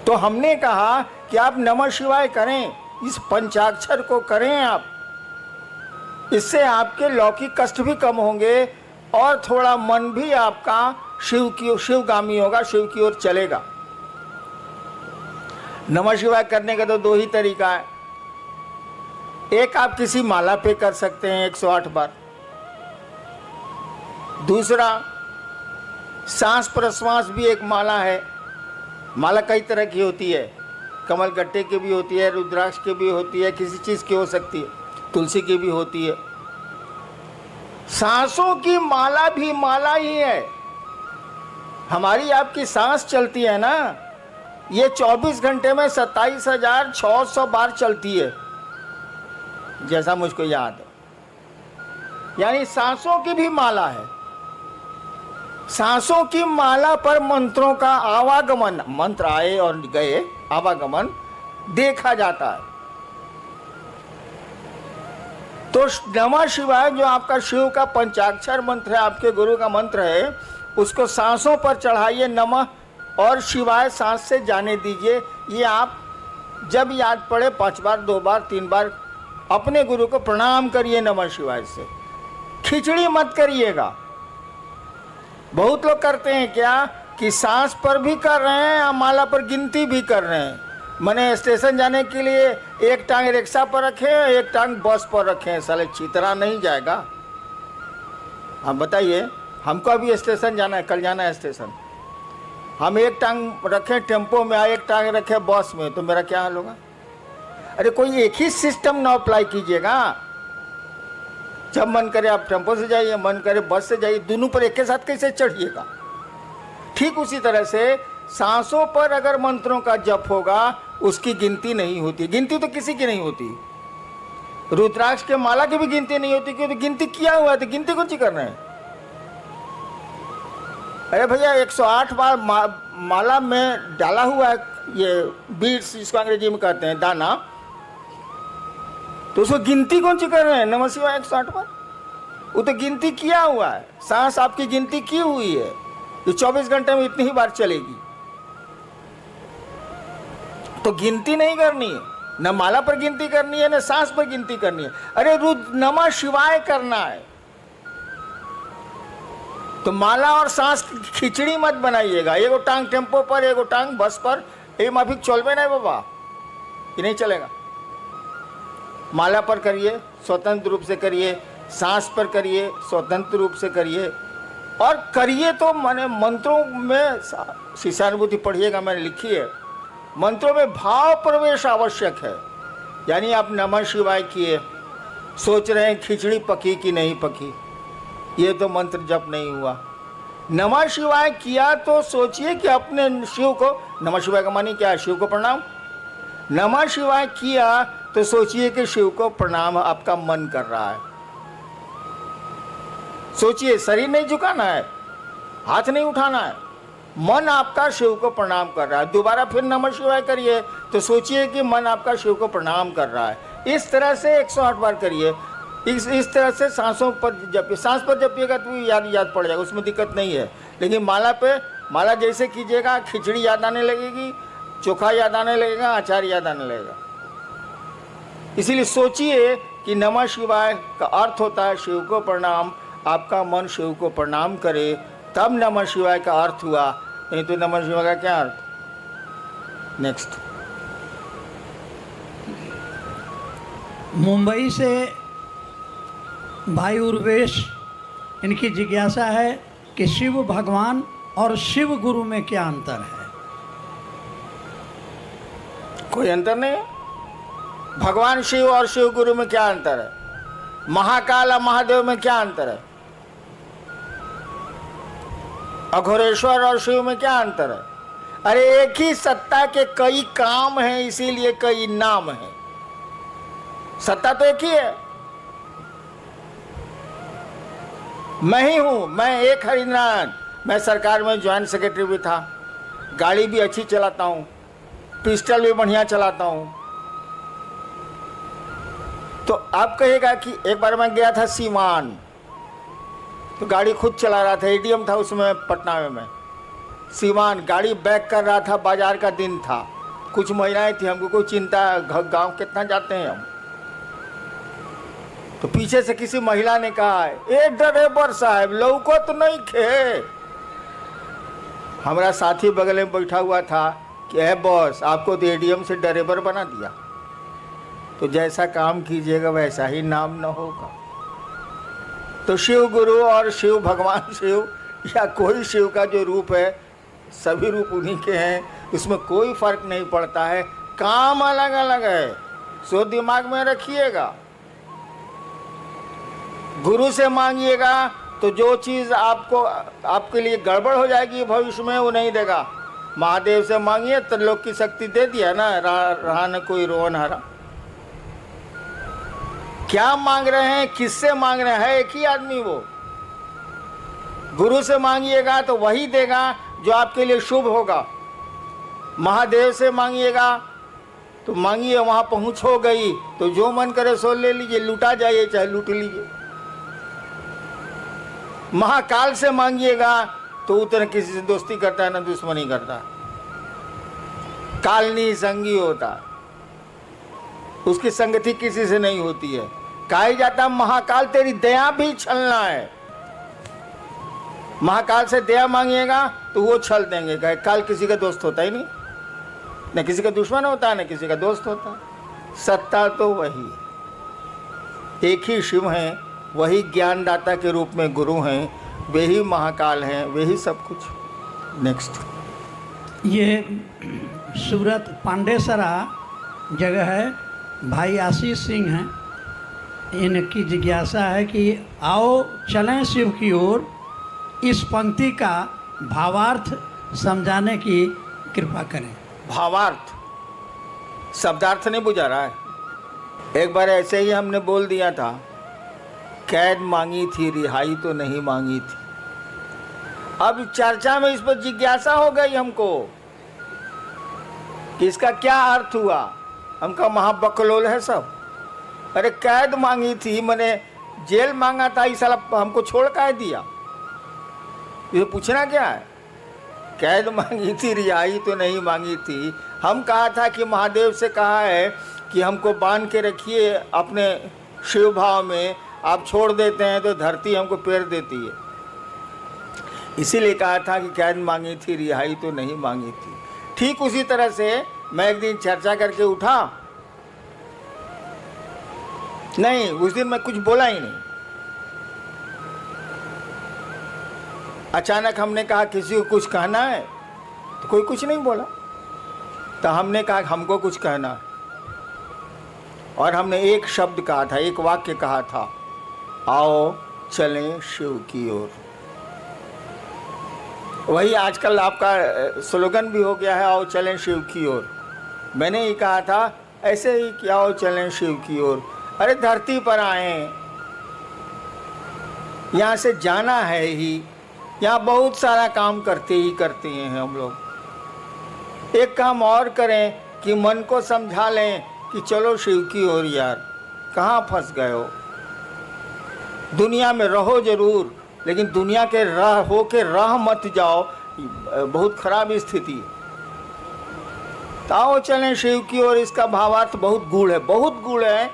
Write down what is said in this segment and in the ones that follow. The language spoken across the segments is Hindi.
तो हमने कहा कि आप नमः शिवाय करें, इस पंचाक्षर को करें आप, इससे आपके लौकिक कष्ट भी कम होंगे और थोड़ा मन भी आपका शिवगामी होगा, शिव की ओर चलेगा। नमः शिवाय करने का तो दो ही तरीका है। एक, आप किसी माला पे कर सकते हैं 108 बार। दूसरा, सांस प्रश्वास भी एक माला है। माला कई तरह की होती है, कमल गट्टे की भी होती है, रुद्राक्ष की भी होती है, किसी चीज़ की हो सकती है, तुलसी की भी होती है। सांसों की माला भी माला ही है। हमारी आपकी सांस चलती है ना, ये 24 घंटे में 27,600 बार चलती है, जैसा मुझको याद है। यानी सांसों की भी माला है। सांसों की माला पर मंत्रों का आवागमन, मंत्र आए और गए, आवागमन देखा जाता है। तो नमः शिवाय जो आपका शिव का पंचाक्षर मंत्र है, आपके गुरु का मंत्र है, उसको सांसों पर चढ़ाइए, नमः और शिवाय सांस से जाने दीजिए। ये आप जब याद पड़े 5 बार, 2 बार, 3 बार अपने गुरु को प्रणाम करिए नमः शिवाय से। खिचड़ी मत करिएगा। बहुत लोग करते हैं क्या कि सांस पर भी कर रहे हैं और माला पर गिनती भी कर रहे हैं। मैंने स्टेशन जाने के लिए एक टांग रिक्शा पर रखे, एक टांग बस पर रखे, साले चितरा नहीं जाएगा। आप बताइए, हमको अभी स्टेशन जाना है, कल जाना है स्टेशन, हम एक टांग रखे टेम्पो में, एक टांग रखे बस में, तो मेरा क्या हाल होगा? अरे कोई एक ही सिस्टम ना अप्लाई कीजिएगा। जब मन करे आप टेम्पो से जाइए, मन करे बस से जाइए, दोनों पर एक के साथ कैसे चढ़िएगा? ठीक उसी तरह से सांसों पर अगर मंत्रों का जप होगा, उसकी गिनती नहीं होती। गिनती तो किसी की नहीं होती। रुद्राक्ष के माला की भी गिनती नहीं होती, क्योंकि गिनती किया हुआ है, तो गिनती कौन सी कर रहे हैं? अरे भैया 108 बार माला में डाला हुआ है ये बीड्स, इसको अंग्रेजी में कहते हैं दाना, तो उसको गिनती कौन सी कर रहे हैं? नमः शिवाय 108 बार, वो तो गिनती किया हुआ है। सांस आपकी गिनती की हुई है, ये 24 घंटे में इतनी ही बार चलेगी, तो गिनती नहीं करनी है। न माला पर गिनती करनी है, न सांस पर गिनती करनी है। अरे नमः शिवाय करना है, तो माला और सांस की खिचड़ी मत बनाइएगा। एगो टांग टेम्पो पर, एगो टांग बस पर, ये माफिक चलबे नहीं बाबा, ये नहीं चलेगा। माला पर करिए, स्वतंत्र रूप से करिए, सांस पर करिए, स्वतंत्र रूप से करिए, और करिए तो माने मंत्रों में शिष्यानुभूति पढ़िएगा, मैंने लिखी है। मंत्रों में भाव प्रवेश आवश्यक है। यानी आप नमः शिवाय किए, सोच रहे हैं खिचड़ी पकी कि नहीं पकी, ये तो मंत्र जप नहीं हुआ। नमः शिवाय किया तो सोचिए कि अपने शिव को, नमः शिवाय का मानी क्या है? शिव को प्रणाम। नमः शिवाय किया तो सोचिए कि शिव को प्रणाम आपका मन कर रहा है। सोचिए, शरीर नहीं झुकाना है, हाथ नहीं उठाना है, मन आपका शिव को प्रणाम कर रहा है। दोबारा फिर नमः शिवाय करिए तो सोचिए कि मन आपका शिव को प्रणाम कर रहा है। इस तरह से 108 बार करिए। इस तरह से सांसों पर जपिए। सांस पर जपिएगा तो याद पड़ जाएगा, उसमें दिक्कत नहीं है। लेकिन माला पे, माला जैसे कीजिएगा, खिचड़ी याद आने लगेगी, चोखा याद आने लगेगा, अचार याद आने लगेगा। इसीलिए सोचिए कि नमः शिवाय का अर्थ होता है शिव को प्रणाम। आपका मन शिव को प्रणाम करे, तब नमः शिवाय का अर्थ हुआ, नहीं तो नमः शिवाय का क्या अर्थ? नेक्स्ट। मुंबई से भाई उर्वेश, इनकी जिज्ञासा है कि शिव भगवान और शिव गुरु में क्या अंतर है? कोई अंतर नहीं है। भगवान शिव और शिव गुरु में क्या अंतर है? महाकाल और महादेव में क्या अंतर है? अघोरेश्वर और शिव में क्या अंतर है? अरे एक ही सत्ता के कई काम हैं, इसीलिए कई नाम हैं। सत्ता तो एक ही है। मैं ही हूं, मैं एक हरिनारायण। मैं सरकार में ज्वाइंट सेक्रेटरी भी था, गाड़ी भी अच्छी चलाता हूं, पिस्टल भी बढ़िया चलाता हूं। तो आप कहेगा कि एक बार मैं गया था सीवान, तो गाड़ी खुद चला रहा था, एडीएम था उसमें पटना में मैं। सीमान गाड़ी बैक कर रहा था, बाजार का दिन था, कुछ महिलाएं थी, हमको कोई चिंता, गांव कितना जाते हैं हम। तो पीछे से किसी महिला ने कहा, ए ड्राइवर साहब लौको तो नहीं खे। हमारा साथी बगल में बैठा हुआ था कि है बॉस, आपको तो एडीएम से ड्राइवर बना दिया, तो जैसा काम कीजिएगा वैसा ही नाम न होगा। तो शिव गुरु और शिव भगवान शिव या कोई शिव का जो रूप है, सभी रूप उन्हीं के हैं, उसमें कोई फर्क नहीं पड़ता है, काम अलग अलग है, सो दिमाग में रखिएगा। गुरु से मांगिएगा तो जो चीज़ आपके लिए गड़बड़ हो जाएगी भविष्य में वो नहीं देगा। महादेव से मांगिए तो लोग की शक्ति दे दिया ना, रहा न कोई रोन हरा। क्या मांग रहे हैं, किससे मांग रहे हैं, एक ही आदमी वो। गुरु से मांगिएगा तो वही देगा जो आपके लिए शुभ होगा। महादेव से मांगिएगा तो मांगिए, वहां पहुंच हो गई तो जो मन करे सो ले लीजिए, लूटा जाइए चाहे लूट लीजिए। महाकाल से मांगिएगा तो उतना किसी से दोस्ती करता है ना दुश्मनी करता है, कालनी संगी होता, उसकी संगति किसी से नहीं होती है। कहा जाता महाकाल तेरी दया भी छलना है। महाकाल से दया मांगिएगा तो वो छल देंगे। कहे काल किसी का दोस्त होता ही नहीं, न किसी का दुश्मन होता है न किसी का दोस्त होता है। सत्ता तो वही एक ही शिव हैं, वही ज्ञानदाता के रूप में गुरु हैं, वे ही महाकाल हैं, वे ही सब कुछ। नेक्स्ट, ये सूरत पांडेसरा जगह है, भाई आशीष सिंह हैं, इनकी जिज्ञासा है कि आओ चलें शिव की ओर, इस पंक्ति का भावार्थ समझाने की कृपा करें। भावार्थ, शब्दार्थ नहीं बुझा रहा है। एक बार ऐसे ही हमने बोल दिया था, कैद मांगी थी रिहाई तो नहीं मांगी थी। अब चर्चा में इस पर जिज्ञासा हो गई हमको कि इसका क्या अर्थ हुआ। हमका महाबकलोल है सब। अरे कैद मांगी थी मैंने जेल मांगा था, इस साला हमको छोड़ कर दिया, ये पूछना क्या है। कैद मांगी थी रिहाई तो नहीं मांगी थी। हम कहा था कि महादेव से कहा है कि हमको बांध के रखिए अपने शिव भाव में, आप छोड़ देते हैं तो धरती हमको पेड़ देती है, इसीलिए कहा था कि कैद मांगी थी रिहाई तो नहीं मांगी थी। ठीक उसी तरह से मैं एक दिन चर्चा करके उठा, नहीं उस दिन मैं कुछ बोला ही नहीं। अचानक हमने कहा किसी को कुछ कहना है तो कोई कुछ नहीं बोला, तो हमने कहा हमको कुछ कहना है, और हमने एक शब्द कहा था, एक वाक्य कहा था, आओ चलें शिव की ओर। वही आजकल आपका स्लोगन भी हो गया है, आओ चलें शिव की ओर। मैंने ही कहा था ऐसे ही कि आओ चलें शिव की ओर। अरे धरती पर आए, यहाँ से जाना है ही, यहाँ बहुत सारा काम करते हैं हम लोग। एक काम और करें कि मन को समझा लें कि चलो शिव की ओर यार, कहाँ फंस गए हो। दुनिया में रहो जरूर, लेकिन दुनिया के हो के राह मत जाओ, बहुत खराब स्थिति है। तो आओ चलें शिव की ओर, इसका भावार्थ बहुत गूढ़ है, बहुत गूढ़ है।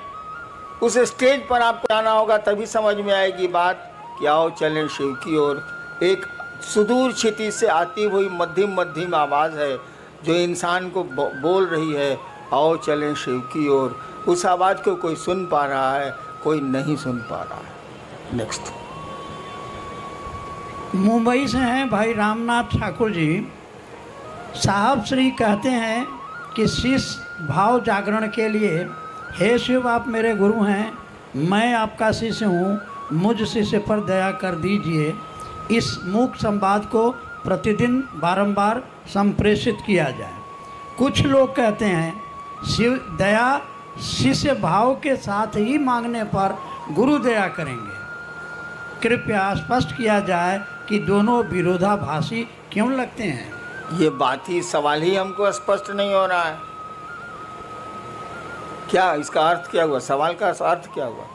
उस स्टेज पर आपको आना होगा तभी समझ में आएगी बात कि आओ चलें शिव की ओर। एक सुदूर क्षितिज से आती हुई मध्यम मध्यम आवाज़ है जो इंसान को बोल रही है, आओ चलें शिव की ओर। उस आवाज़ को कोई सुन पा रहा है, कोई नहीं सुन पा रहा है। नेक्स्ट, मुंबई से हैं भाई रामनाथ ठाकुर जी। साहब श्री कहते हैं कि शिष्य भाव जागरण के लिए, हे शिव आप मेरे गुरु हैं, मैं आपका शिष्य हूँ, मुझ शिष्य पर दया कर दीजिए। इस मूक संवाद को प्रतिदिन बारंबार संप्रेषित किया जाए। कुछ लोग कहते हैं शिव दया शिष्य भाव के साथ ही मांगने पर गुरु दया करेंगे। कृपया स्पष्ट किया जाए कि दोनों विरोधाभासी क्यों लगते हैं। ये बात ही, सवाल ही हमको स्पष्ट नहीं हो रहा है। क्या इसका अर्थ क्या हुआ, सवाल का अर्थ क्या हुआ।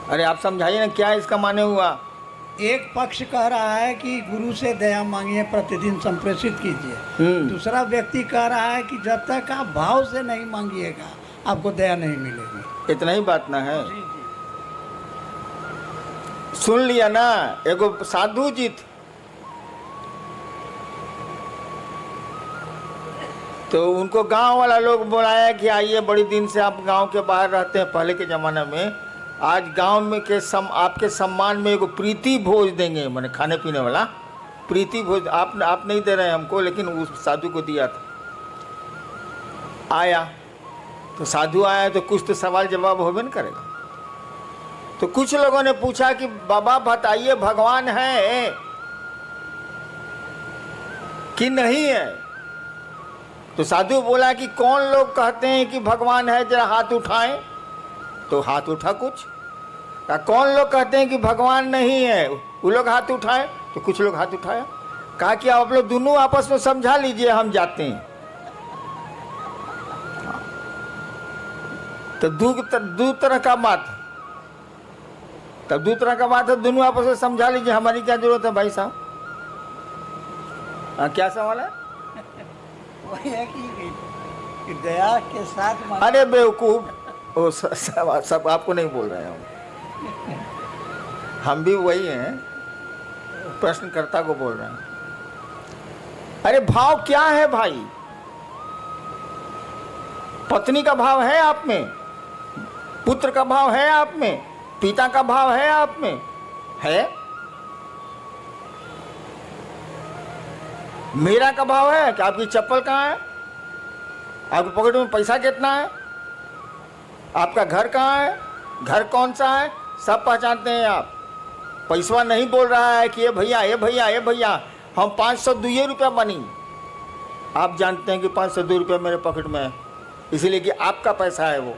अरे आप समझाइए ना क्या इसका माने हुआ। एक पक्ष कह रहा है कि गुरु से दया मांगिए, प्रतिदिन संप्रेषित कीजिए। दूसरा व्यक्ति कह रहा है कि जब तक आप भाव से नहीं मांगिएगा आपको दया नहीं मिलेगी। इतना ही बात ना है। जी जी। सुन लिया ना, एगो साधु जी थे, तो उनको गांव वाला लोग बुलाया कि आइए, बड़ी दिन से आप गांव के बाहर रहते हैं पहले के ज़माने में, आज गांव में के आपके सम्मान में एगो प्रीति भोज देंगे, मैंने खाने पीने वाला प्रीति भोज। आप नहीं दे रहे हैं हमको, लेकिन उस साधु को दिया था। आया तो साधु आया तो कुछ तो सवाल जवाब होबे न करेगा। तो कुछ लोगों ने पूछा कि बाबा बताइए, भगवान है कि नहीं है? तो साधु बोला कि कौन लोग कहते हैं कि भगवान है, जरा हाथ उठाएं। तो हाथ उठा कुछ। कौन लोग कहते हैं कि भगवान नहीं है, वो लोग हाथ उठाए। तो कुछ लोग हाथ उठाया। कहा कि आप लोग दोनों आपस में समझा लीजिए, हम जाते हैं। तो दो तरह का बात, तब दो तरह का बात है, दोनों आपस में समझा लीजिए, हमारी क्या जरूरत है भाई साहब? क्या सवाल है? वही है कि दया के साथ अरे बेवकूफ, वो सब आपको नहीं बोल रहे हैं, हम भी वही हैं, प्रश्नकर्ता को बोल रहे हैं। अरे भाव क्या है भाई? पत्नी का भाव है आप में, पुत्र का भाव है आप में, पिता का भाव है आप में, है? मेरा का भाव है कि आपकी चप्पल कहाँ है, आपके पॉकेट में पैसा कितना है, आपका घर कहाँ है, घर कौन सा है, सब पहचानते हैं आप। पैसवा नहीं बोल रहा है कि ये भैया ये भैया ये भैया हम 502 रुपया बनी। आप जानते हैं कि 502 रुपया मेरे पॉकेट में है, इसलिए कि आपका पैसा है वो।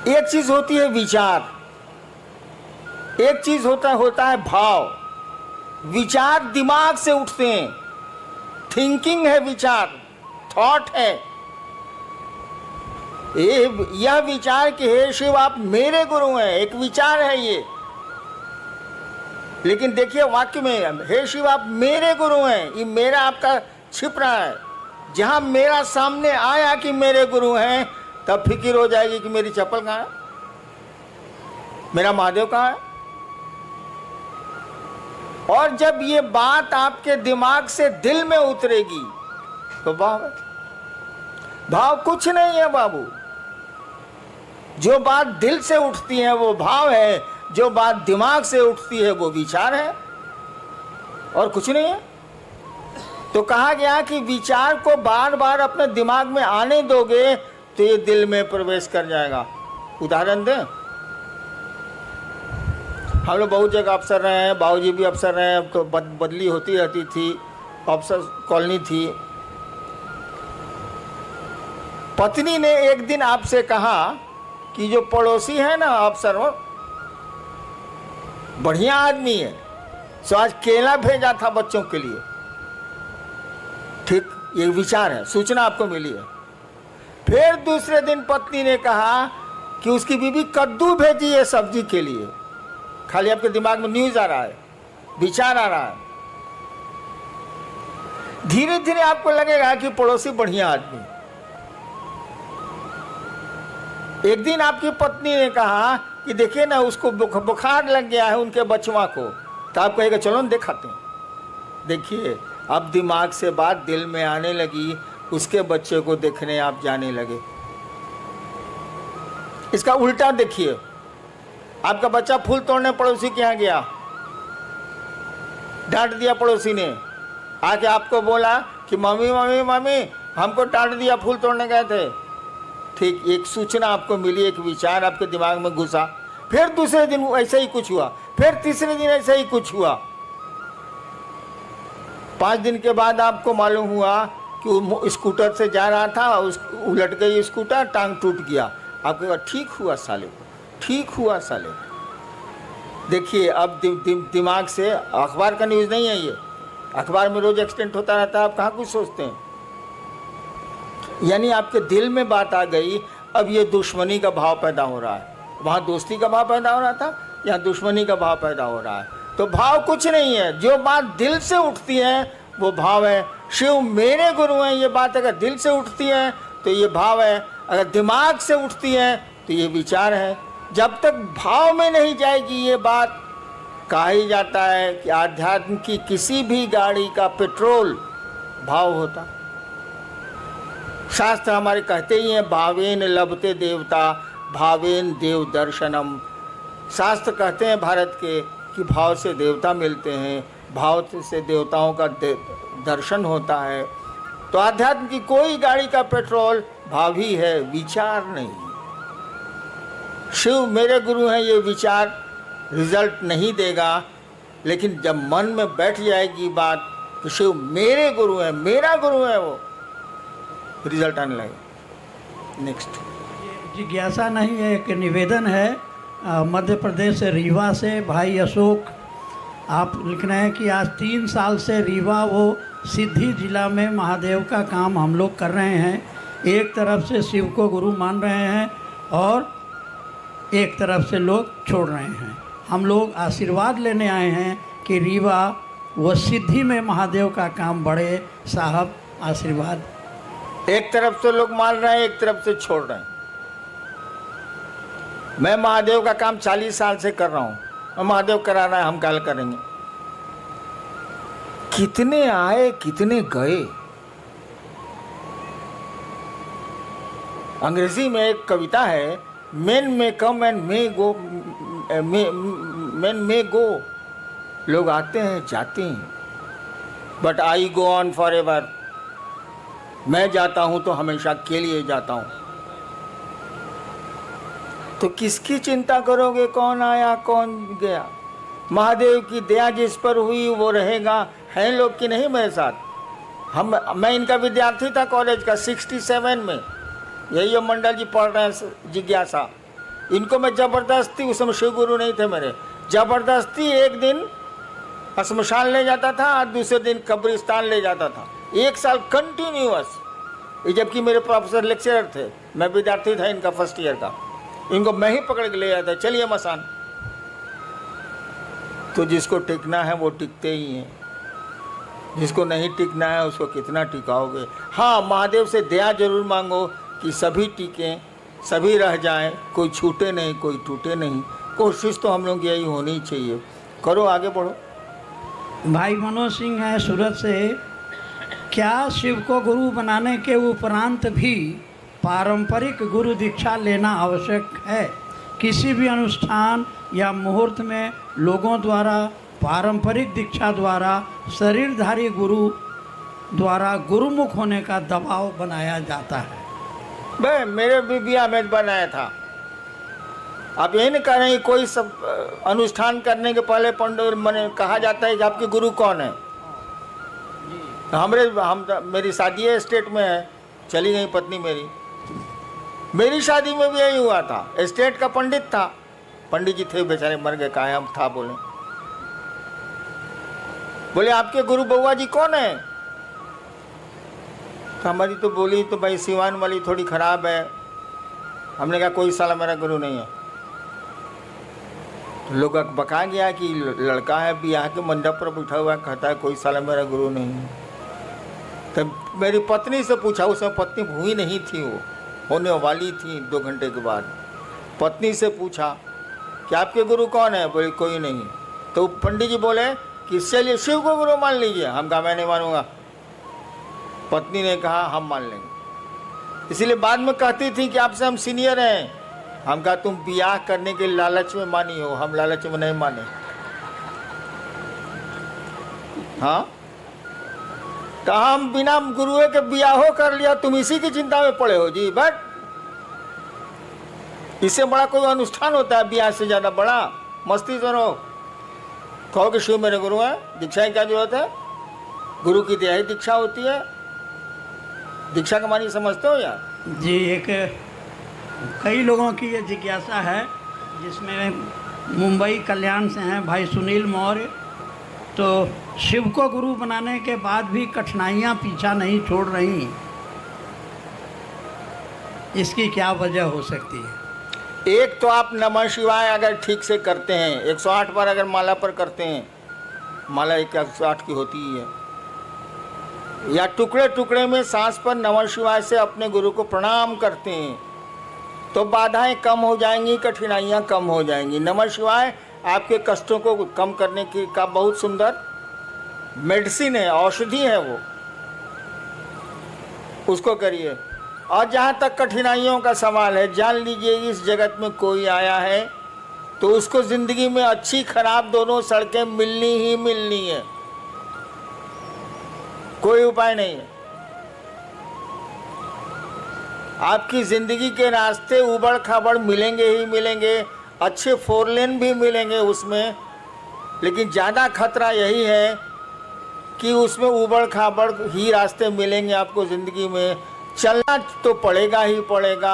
एक चीज होती है विचार, एक चीज होता है भाव। विचार दिमाग से उठते हैं, थिंकिंग है विचार, थॉट है। यह विचार कि हे शिव आप मेरे गुरु हैं, एक विचार है ये। लेकिन देखिए वाक्य में हे शिव आप मेरे गुरु हैं, ये मेरा आपका छिप रहा है। जहां मेरा सामने आया कि मेरे गुरु हैं, तब फिक्र हो जाएगी कि मेरी चप्पल कहाँ है, मेरा महादेव कहाँ है। और जब ये बात आपके दिमाग से दिल में उतरेगी तो भाव कुछ नहीं है बाबू। जो बात दिल से उठती है वो भाव है, जो बात दिमाग से उठती है वो विचार है, और कुछ नहीं है। तो कहा गया कि विचार को बार बार अपने दिमाग में आने दोगे तो ये दिल में प्रवेश कर जाएगा। उदाहरण दें, हम लोग बहुत जगह अफसर रहे हैं, बाबूजी भी अफसर रहे हैं, तो बदली होती रहती थी, अफसर कॉलोनी थी। पत्नी ने एक दिन आपसे कहा कि जो पड़ोसी है ना अफसर, वो बढ़िया आदमी है, सो आज केला भेजा था बच्चों के लिए। ठीक, ये विचार है, सूचना आपको मिली है। फिर दूसरे दिन पत्नी ने कहा कि उसकी बीवी कद्दू भेजी है सब्जी के लिए। खाली आपके दिमाग में न्यूज आ रहा है, विचार आ रहा है। धीरे धीरे आपको लगेगा कि पड़ोसी बढ़िया आदमी। एक दिन आपकी पत्नी ने कहा कि देखिए ना उसको बुखार लग गया है उनके बचवा को, तो आप कहेगा चलो न दिखाते हैं। देखिए अब दिमाग से बात दिल में आने लगी, उसके बच्चे को देखने आप जाने लगे। इसका उल्टा देखिए, आपका बच्चा फूल तोड़ने पड़ोसी के यहाँ गया, डांट दिया पड़ोसी ने, आके आपको बोला कि मम्मी मम्मी मम्मी हमको डांट दिया, फूल तोड़ने गए थे। ठीक, एक सूचना आपको मिली, एक विचार आपके दिमाग में घुसा। फिर दूसरे दिन ऐसा ही कुछ हुआ, फिर तीसरे दिन ऐसा ही कुछ हुआ। 5 दिन के बाद आपको मालूम हुआ कि वो स्कूटर से जा रहा था, उलट गई स्कूटर, टांग टूट गया। आपको कहा ठीक हुआ साले, ठीक हुआ साले। देखिए अब दिमाग से, अखबार का न्यूज़ नहीं है ये, अखबार में रोज एक्सीडेंट होता रहता है, आप कहाँ कुछ सोचते हैं। यानी आपके दिल में बात आ गई, अब ये दुश्मनी का भाव पैदा हो रहा है। वहाँ दोस्ती का भाव पैदा हो रहा था, यहाँ दुश्मनी का भाव पैदा हो रहा है। तो भाव कुछ नहीं है, जो बात दिल से उठती है वो भाव है। शिव मेरे गुरु हैं, ये बात अगर दिल से उठती है तो ये भाव है, अगर दिमाग से उठती है तो ये विचार है। जब तक भाव में नहीं जाएगी ये बात, कहा ही जाता है कि आध्यात्म की किसी भी गाड़ी का पेट्रोल भाव होता। शास्त्र हमारे कहते ही हैं, भावेन लभते देवता भावेन देव दर्शनम। शास्त्र कहते हैं भारत के कि भाव से देवता मिलते हैं, भाव से देवताओं का दर्शन होता है। तो आध्यात्म की कोई गाड़ी का पेट्रोल भाव ही है, विचार नहीं। शिव मेरे गुरु हैं, ये विचार रिजल्ट नहीं देगा, लेकिन जब मन में बैठ जाएगी बात कि शिव मेरे गुरु हैं, मेरा गुरु है, वो रिजल्ट आने लगेगा। नेक्स्ट जिज्ञासा नहीं है, एक निवेदन है। मध्य प्रदेश से रीवा से भाई अशोक आप लिख रहे हैं कि आज 3 साल से रीवा वो सिद्धि जिला में महादेव का काम हम लोग कर रहे हैं। एक तरफ से शिव को गुरु मान रहे हैं और एक तरफ से लोग छोड़ रहे हैं। हम लोग आशीर्वाद लेने आए हैं कि रीवा व सिद्धि में महादेव का काम बढ़े। साहब आशीर्वाद। एक तरफ से लोग मान रहे हैं, एक तरफ से छोड़ रहे हैं। मैं महादेव का काम 40 साल से कर रहा हूँ, और महादेव करा रहा है, हम कल करेंगे। कितने आए कितने गए। अंग्रेजी में एक कविता है, men may come and may go, men may go. लोग आते हैं जाते हैं, but I go on forever. मैं जाता हूं तो हमेशा के लिए जाता हूं। तो किसकी चिंता करोगे, कौन आया कौन गया। महादेव की दया जिस पर हुई वो रहेगा। हैं लोग कि नहीं मेरे साथ। मैं इनका विद्यार्थी था कॉलेज का 67 में। यही मंडल जी पढ़ रहे हैं जिज्ञासा। इनको मैं जबरदस्ती, उस समय शिव गुरु नहीं थे मेरे, जबरदस्ती एक दिन श्मशान ले जाता था, दूसरे दिन कब्रिस्तान ले जाता था। 1 साल कंटिन्यूअस। जबकि मेरे प्रोफेसर लेक्चरर थे, मैं विद्यार्थी था इनका फर्स्ट ईयर का। इनको मैं ही पकड़ के ले जाता, चलिए मसान। तो जिसको टिकना है वो टिकते ही हैं, जिसको नहीं टिकना है उसको कितना टिकाओगे। हाँ, महादेव से दया जरूर मांगो कि सभी टिकें, सभी रह जाएं, कोई छूटे नहीं, कोई टूटे नहीं। कोशिश तो हम लोग यही होनी चाहिए। करो, आगे बढ़ो। भाई मनोज सिंह है सूरत से। क्या शिव को गुरु बनाने के उपरांत भी पारंपरिक गुरु दीक्षा लेना आवश्यक है? किसी भी अनुष्ठान या मुहूर्त में लोगों द्वारा पारंपरिक दीक्षा द्वारा शरीरधारी गुरु द्वारा गुरुमुख होने का दबाव बनाया जाता है। भाई मेरे भी बिया में बनाया था। आप यही नहीं कह रहे हैं, कोई सब अनुष्ठान करने के पहले पंडित मैंने कहा जाता है कि आपके गुरु कौन है। मेरी शादी एस्टेट में है, चली गई पत्नी मेरी शादी में भी यही हुआ था। एस्टेट का पंडित था, पंडित जी थे बेचारे, मर गए, कहा हम था। बोले आपके गुरु बउआ जी कौन है? तो हमारी तो बोली तो भाई सिवान वाली थोड़ी खराब है। हमने कहा कोई साला मेरा गुरु नहीं है। तो लोग बका गया कि लड़का है ब्याह के मंडप पर बैठा हुआ, कहता है कोई साला मेरा गुरु नहीं है। तब मेरी पत्नी से पूछा, उस समय पत्नी हुई नहीं थी, वो होने वाली थी 2 घंटे के बाद। पत्नी से पूछा कि आपके गुरु कौन है? बोले कोई नहीं। तो पंडित जी बोले कि चलिए शिव को गुरु मान लीजिए। हम कहा मैं नहीं मानूंगा। पत्नी ने कहा हम मान लेंगे। इसीलिए बाद में कहती थी कि आपसे हम सीनियर हैं। हम कहा तुम ब्याह करने के लालच में मानी हो, हम लालच में नहीं माने। हाँ, तो हम बिना गुरुए के ब्याहो कर लिया, तुम इसी की चिंता में पड़े हो जी। बट इससे बड़ा कोई अनुष्ठान होता है ब्याह से ज्यादा बड़ा? मस्ती तो रहो। कहो कि शिव मेरे गुरु हैं, दीक्षा की क्या जरूरत है? गुरु की दया ही दीक्षा होती है। दीक्षा का मानी समझते हो यार? जी, एक कई लोगों की ये जिज्ञासा है, जिसमें मुंबई कल्याण से हैं भाई सुनील मौर्य। तो शिव को गुरु बनाने के बाद भी कठिनाइयाँ पीछा नहीं छोड़ रही, इसकी क्या वजह हो सकती है? एक तो आप नमः शिवाय अगर ठीक से करते हैं, 108 बार अगर माला पर करते हैं, माला 108 की होती ही है, या टुकड़े टुकड़े में सांस पर नमः शिवाय से अपने गुरु को प्रणाम करते हैं, तो बाधाएं कम हो जाएंगी, कठिनाइयां कम हो जाएंगी। नमः शिवाय आपके कष्टों को कम करने की का बहुत सुंदर मेडिसिन है, औषधि है वो, उसको करिए। और जहाँ तक कठिनाइयों का सवाल है, जान लीजिए इस जगत में कोई आया है तो उसको ज़िंदगी में अच्छी खराब दोनों सड़कें मिलनी ही मिलनी है, कोई उपाय नहीं है। आपकी ज़िंदगी के रास्ते उबड़ खाबड़ मिलेंगे ही मिलेंगे, अच्छे 4 लेन भी मिलेंगे उसमें, लेकिन ज़्यादा खतरा यही है कि उसमें उबड़ खाबड़ ही रास्ते मिलेंगे आपको ज़िंदगी में। चलना तो पड़ेगा ही पड़ेगा।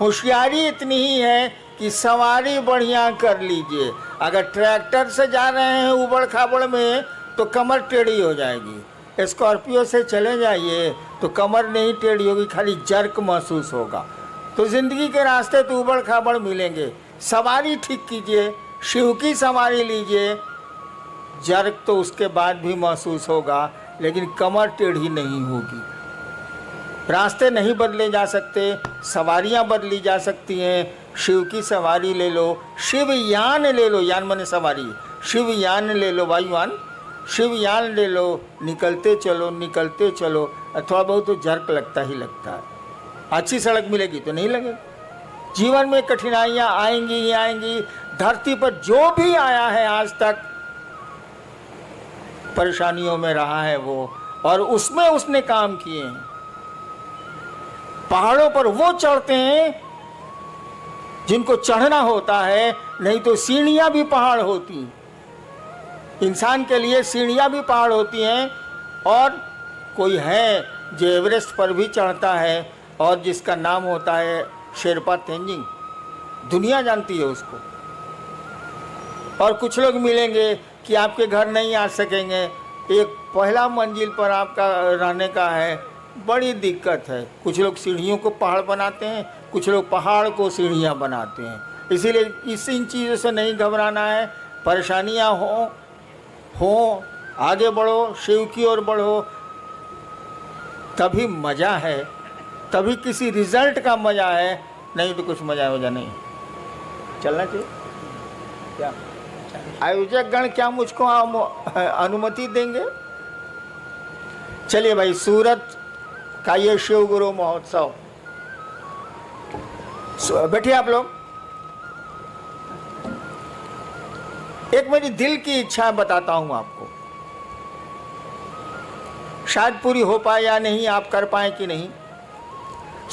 होशियारी इतनी ही है कि सवारी बढ़िया कर लीजिए। अगर ट्रैक्टर से जा रहे हैं उबड़ खाबड़ में तो कमर टेढ़ी हो जाएगी, स्कॉर्पियो से चले जाइए तो कमर नहीं टेढ़ी होगी, खाली जर्क महसूस होगा। तो ज़िंदगी के रास्ते तो उबड़ खाबड़ मिलेंगे, सवारी ठीक कीजिए, शिव की सवारी लीजिए, जर्क तो उसके बाद भी महसूस होगा लेकिन कमर टेढ़ी नहीं होगी। रास्ते नहीं बदले जा सकते, सवारियां बदली जा सकती हैं। शिव की सवारी ले लो, शिव यान ले लो, यान माने सवारी, शिव यान ले लो, वायुयान, शिव यान ले लो, निकलते चलो निकलते चलो। थोड़ा बहुत तो जर्क लगता ही लगता है, अच्छी सड़क मिलेगी तो नहीं लगेगा। जीवन में कठिनाइयाँ आएंगी ही आएंगी। धरती पर जो भी आया है आज तक परेशानियों में रहा है वो, और उसमें उसने काम किए हैं। पहाड़ों पर वो चढ़ते हैं जिनको चढ़ना होता है, नहीं तो सीढ़ियां भी पहाड़ होती, इंसान के लिए सीढ़ियां भी पहाड़ होती हैं। और कोई है जो एवरेस्ट पर भी चढ़ता है और जिसका नाम होता है शेरपा तेंजिंग, दुनिया जानती है उसको। और कुछ लोग मिलेंगे कि आपके घर नहीं आ सकेंगे, एक पहला मंजिल पर आपका रहने का है, बड़ी दिक्कत है। कुछ लोग सीढ़ियों को पहाड़ बनाते हैं, कुछ लोग पहाड़ को सीढ़ियाँ इन इसीलिए इन चीज़ों से नहीं घबराना है। परेशानियाँ हो आगे बढ़ो, शिव की ओर बढ़ो, तभी मज़ा है, तभी किसी रिजल्ट का मज़ा है, नहीं तो कुछ मज़ा वजह नहीं। चलना चाहिए क्या? आयोजक गण क्या मुझको अनुमति देंगे? चलिए भाई, सूरत का ये शिव गुरु महोत्सव, बैठिए आप लोग। एक मेरी दिल की इच्छा बताता हूं आपको, शायद पूरी हो पाए या नहीं, आप कर पाए कि नहीं।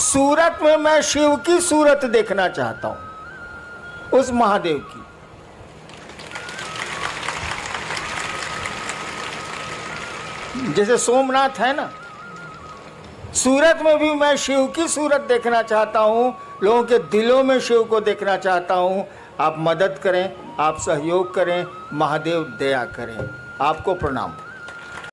सूरत में मैं शिव की सूरत देखना चाहता हूं, उस महादेव की। जैसे सोमनाथ है ना, सूरत में भी मैं शिव की सूरत देखना चाहता हूँ, लोगों के दिलों में शिव को देखना चाहता हूँ। आप मदद करें, आप सहयोग करें, महादेव दया करें। आपको प्रणाम।